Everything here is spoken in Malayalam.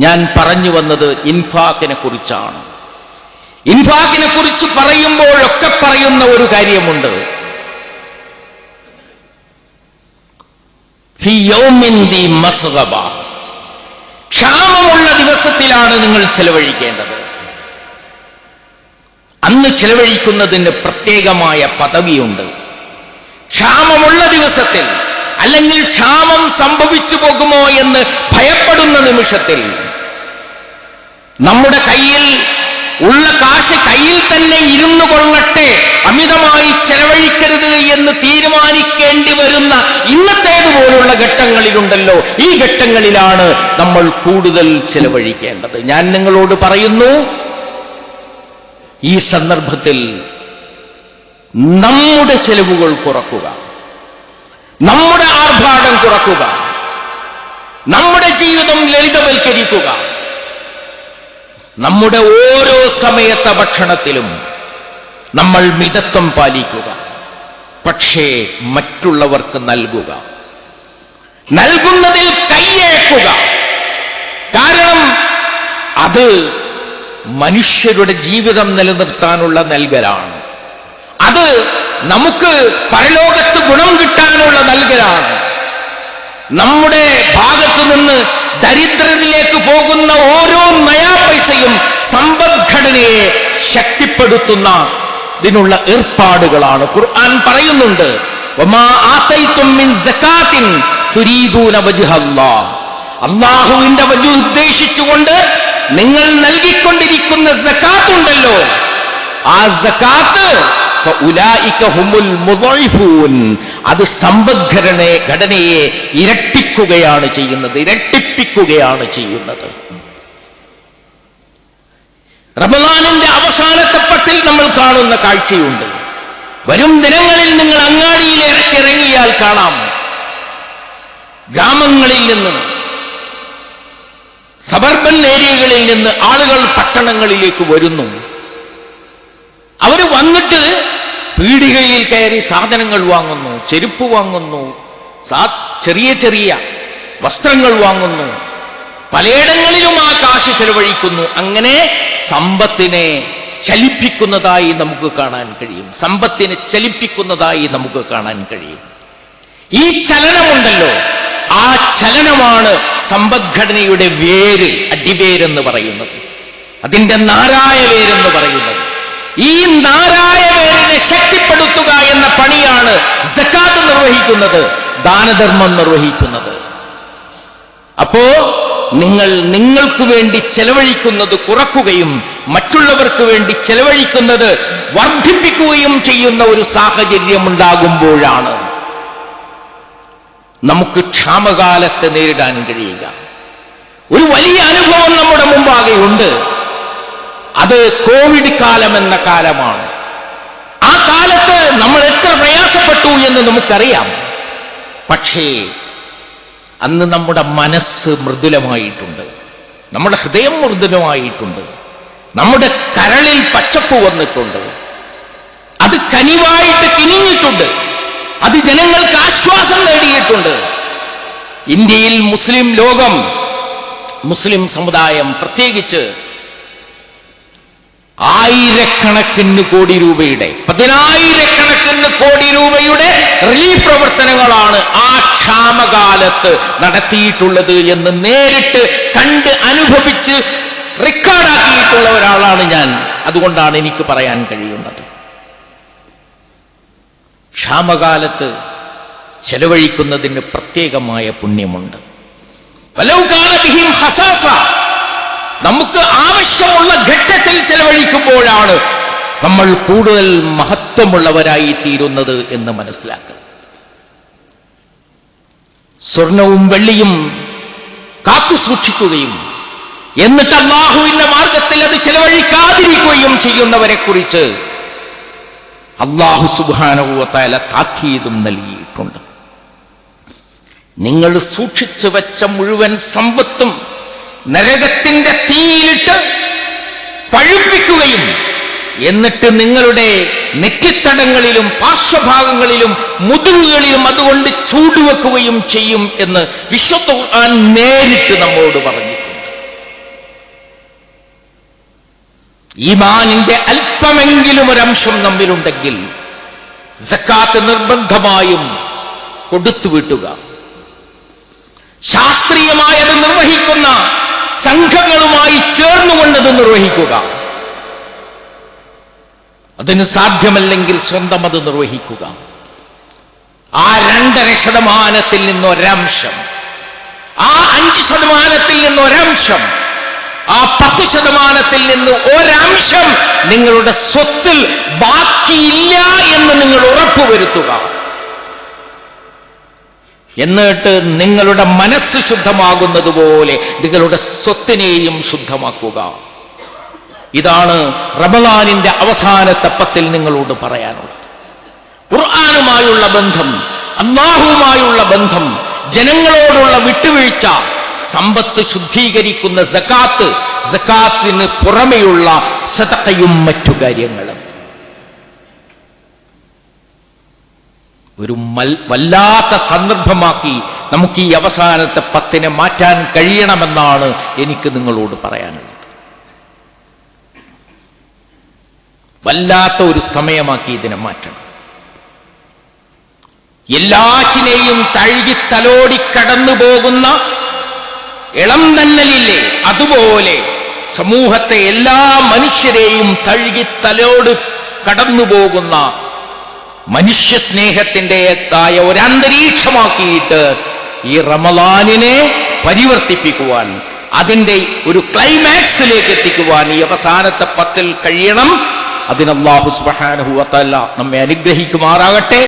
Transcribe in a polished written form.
ഞാൻ പറഞ്ഞു വന്നത് ഇൻഫാഖിനെ കുറിച്ചാണ്. ഇൻഫാഖിനെ കുറിച്ച് പറയുമ്പോഴൊക്കെ പറയുന്ന ഒരു കാര്യമുണ്ട്. ഫി യൗമിൻ ദി മസ്ഗബ, ക്ഷാമമുള്ള ദിവസത്തിലാണ് നിങ്ങൾ ചെലവഴിക്കേണ്ടത്. അന്ന് ചെലവഴിക്കുന്നതിന് പ്രത്യേകമായ പദവിയുണ്ട്. ക്ഷാമമുള്ള ദിവസത്തിൽ, അല്ലെങ്കിൽ ക്ഷാമം സംഭവിച്ചു പോകുമോ എന്ന് ഭയപ്പെടുന്ന നിമിഷത്തിൽ, നമ്മുടെ കയ്യിൽ ഉള്ള കാശ് കയ്യിൽ തന്നെ ഇരുന്നു കൊള്ളട്ടെ, അമിതമായി ചെലവഴിക്കരുത് എന്ന് തീരുമാനിക്കേണ്ടി വരുന്ന ഇന്നത്തേതുപോലുള്ള ഘട്ടങ്ങളിലുണ്ടല്ലോ, ഈ ഘട്ടങ്ങളിലാണ് നമ്മൾ കൂടുതൽ ചെലവഴിക്കേണ്ടത്. ഞാൻ നിങ്ങളോട് പറയുന്നു, ഈ സന്ദർഭത്തിൽ നമ്മുടെ ചെലവുകൾ കുറക്കുക, നമ്മുടെ ആർഭാടം കുറക്കുക, നമ്മുടെ ജീവിതം ലളിതവൽക്കരിക്കുക. നമ്മുടെ ഓരോ സമയത്തെ ഭക്ഷണത്തിലും നമ്മൾ മിതത്വം പാലിക്കുക. പക്ഷേ മറ്റുള്ളവർക്ക് നൽകുക, നൽകുന്നതിൽ കൈയഴക്കുക. കാരണം അത് മനുഷ്യരുടെ ജീവിതം നിലനിർത്താനുള്ള നൽകലാണ്. അത് നമുക്ക് പരലോകത്ത് ഗുണം കിട്ടാനുള്ള നൽകലാണ്. നമ്മുടെ ഭാഗത്തു നിന്ന് ദരിദ്രരിലേക്ക് പോകുന്ന ഓരോ നയാ പൈസയും സമ്പദ്ഘടനയെ ശക്തിപ്പെടുത്തുന്ന ഇതിനുള്ള ഏർപ്പാടുകളാണ്. ഖുർആൻ പറയുന്നുണ്ട്, വമാ ആതൈതും മിൻ സകാത്തിൻ തുരീദൂന വജ്ഹല്ലാഹ്, അല്ലാഹുവിന്റെ വജ്ഹ് ഉദ്ദേശിച്ചുകൊണ്ട് നിങ്ങൾ നൽകിക്കൊണ്ടിരിക്കുന്ന സകാത്ത് ഉണ്ടല്ലോ, ആ സകാത്ത് ഫഉലൈക ഹുമുൽ മുദഇഫൂൻ, അത് സമ്പദ്ഘടനയെ ഇരട്ടിക്കുകയാണ് ചെയ്യുന്നത്, ഇരട്ടിപ്പിക്കുകയാണ് ചെയ്യുന്നത്. റമളാനിന്റെ അവസാനത്തെ പത്തിൽ നമ്മൾ കാണുന്ന കാഴ്ചയുണ്ട്. വരും ദിനങ്ങളിൽ നിങ്ങൾ അങ്ങാടിയിലേക്ക് ഇറങ്ങിയാൽ കാണാം, ഗ്രാമങ്ങളിൽ നിന്ന്, സബർബൻ ഏരിയകളിൽ നിന്ന് ആളുകൾ പട്ടണങ്ങളിലേക്ക് വരുന്നു. അവർ വന്നിട്ട് പീടികയിൽ കയറി സാധനങ്ങൾ വാങ്ങുന്നു, ചെരുപ്പ് വാങ്ങുന്നു, ചെറിയ ചെറിയ വസ്ത്രങ്ങൾ വാങ്ങുന്നു, പലയിടങ്ങളിലും ആ കാശ് ചെലവഴിക്കുന്നു. അങ്ങനെ സമ്പത്തിനെ ചലിപ്പിക്കുന്നതായി നമുക്ക് കാണാൻ കഴിയും, സമ്പത്തിനെ ചലിപ്പിക്കുന്നതായി നമുക്ക് കാണാൻ കഴിയും. ഈ ചലനമുണ്ടല്ലോ, ആ ചലനമാണ് സമ്പദ്ഘടനയുടെ വേര്, അടിവേരെന്ന് പറയുന്നത്, അതിന്റെ നാരായ വേരെന്ന് പറയുന്നത്. ഈ നാരായ വേരിനെ ശക്തിപ്പെടുത്തുക എന്ന പണിയാണ് സകാത്ത് നിർവഹിക്കുന്നത്, ദാനധർമ്മം നിർവഹിക്കുന്നത്. അപ്പോ നിങ്ങൾക്ക് വേണ്ടി ചെലവഴിക്കുന്നത് കുറക്കുകയും മറ്റുള്ളവർക്ക് വേണ്ടി ചെലവഴിക്കുന്നത് വർദ്ധിപ്പിക്കുകയും ചെയ്യുന്ന ഒരു സാഹചര്യം ഉണ്ടാകുമ്പോഴാണ് നമുക്ക് ക്ഷാമകാലത്തെ നേരിടാൻ കഴിയുക. ഒരു വലിയ അനുഭവം നമ്മുടെ മുമ്പാകെയുണ്ട്. അത് കോവിഡ് കാലം എന്ന കാലമാണ്. ആ കാലത്ത് നമ്മൾ എത്ര പ്രയാസപ്പെട്ടു എന്ന് നമുക്കറിയാം. പക്ഷേ അന്ന് നമ്മുടെ മനസ്സ് മൃദുലമായിട്ടുണ്ട്, നമ്മുടെ ഹൃദയം മൃദുലമായിട്ടുണ്ട്, നമ്മുടെ കരളിൽ പച്ചപ്പ് വന്നിട്ടുണ്ട്, അത് കനിവായിട്ട് കിനിഞ്ഞിട്ടുണ്ട്, അത് ജനങ്ങൾക്ക് ആശ്വാസം നേടിയിട്ടുണ്ട്. ഇന്ത്യയിൽ മുസ്ലിം ലോകം, മുസ്ലിം സമുദായം പ്രത്യേകിച്ച് ആയിരക്കണക്കിന് കോടി രൂപയുടെ, 10,000 കോടി രൂപയുടെ റിലീഫ് പ്രവർത്തനങ്ങളാണ് ആ ക്ഷാമകാലത്ത് നടത്തിയിട്ടുള്ളത് എന്ന് നേരിട്ട് കണ്ട് അനുഭവിച്ച് റെക്കോർഡാക്കിയിട്ടുള്ള ഒരാളാണ് ഞാൻ. അതുകൊണ്ടാണ് എനിക്ക് പറയാൻ കഴിയുന്നത്. ക്ഷാമകാലത്ത് ചെലവഴിക്കുന്നതിന് പ്രത്യേകമായ പുണ്യമുണ്ട്. നമുക്ക് ആവശ്യമുള്ള ഘട്ടത്തിൽ ചെലവഴിക്കുമ്പോഴാണ് നമ്മൾ കൂടുതൽ മഹത്വമുള്ളവരായി തീരുന്നത് എന്ന് മനസ്സിലാക്കണം. സ്വർണവും വെള്ളിയും കാത്തു സൂക്ഷിക്കുകയും എന്നിട്ട് അല്ലാഹുവിന്റെ മാർഗത്തിൽ അത് ചെലവഴിക്കാതിരിക്കുകയും ചെയ്യുന്നവരെ കുറിച്ച് അല്ലാഹു സുബ്ഹാനഹു വ തആല താക്കീതും നൽകിയിട്ടുണ്ട്. നിങ്ങൾ സൂക്ഷിച്ചു വെച്ച മുഴുവൻ സമ്പത്തും നരകത്തിന്റെ തീയിലിട്ട് പഴുപ്പിക്കുകയും എന്നിട്ട് നിങ്ങളുടെ നെറ്റിത്തടങ്ങളിലും പാർശ്വഭാഗങ്ങളിലും മുതുകുകളിലും അതുകൊണ്ട് ചൂടുവെക്കുകയും ചെയ്യും എന്ന് വിശുദ്ധ ഖുർആൻ നേരിട്ട് നമ്മോട് പറഞ്ഞിട്ടുണ്ട്. ഈമാനിന്റെ അല്പമെങ്കിലും ഒരംശം നമ്മിലുണ്ടെങ്കിൽ സക്കാത്ത് നിർബന്ധമായും കൊടുത്തു വിട്ടുക. ശാസ്ത്രീയമായത് നിർവഹിക്കുന്ന സംഘങ്ങളുമായി ചേർന്നുകൊണ്ടത് നിർവഹിക്കുക. അതിന് സാധ്യമല്ലെങ്കിൽ സ്വന്തം അത് നിർവഹിക്കുക. ആ 2.5% നിന്നൊരംശം, ആ 5% നിന്നൊരംശം, ആ 10% നിന്ന് ഒരംശം നിങ്ങളുടെ സ്വത്തിൽ ബാക്കിയില്ല എന്ന് നിങ്ങൾ ഉറപ്പുവരുത്തുക. എന്നിട്ട് നിങ്ങളുടെ മനസ്സ് ശുദ്ധമാകുന്നത് പോലെ നിങ്ങളുടെ സ്വത്തിനെയും ശുദ്ധമാക്കുക. ഇതാണ് റമളാനിന്റെ അവസാനത്തെ 10 നിങ്ങളോട് പറയാനുള്ളത്. ഖുർആനുമായുള്ള ബന്ധം, അല്ലാഹുവുമായുള്ള ബന്ധം, ജനങ്ങളോടുള്ള വിട്ടുവീഴ്ച, സമ്പത്ത് ശുദ്ധീകരിക്കുന്ന സകാത്ത്, സകാത്തിന് പുറമെയുള്ള സദഖയും മറ്റു കാര്യങ്ങളും. ഒരു വല്ലാത്ത സന്ദർഭമാക്കി നമുക്ക് ഈ അവസാനത്തെ 10 മാറ്റാൻ കഴിയണമെന്നാണ് എനിക്ക് നിങ്ങളോട് പറയാനുള്ളത്. വല്ലാത്ത ഒരു സമയമാക്കി ഇതിനെ മാറ്റണം. എല്ലാറ്റിനെയും തഴുകി തലോടി കടന്നു പോകുന്ന ഇളം തന്നലില്ലേ, അതുപോലെ സമൂഹത്തെ എല്ലാ മനുഷ്യരെയും തഴുകി തലോടി കടന്നു പോകുന്ന മനുഷ്യ സ്നേഹത്തിൻ്റെതായ ഒരന്തരീക്ഷമാക്കിയിട്ട് ഈ റമളാനിനെ പരിവർത്തിപ്പിക്കുവാൻ, അതിൻ്റെ ഒരു ക്ലൈമാക്സിലേക്ക് എത്തിക്കുവാൻ ഈ അവസാനത്തെ 10 കഴിയണം. അതിന് അല്ലാഹു സുബ്ഹാനഹു വ തആല നമ്മെ അനുഗ്രഹിക്കുമാറാകട്ടെ.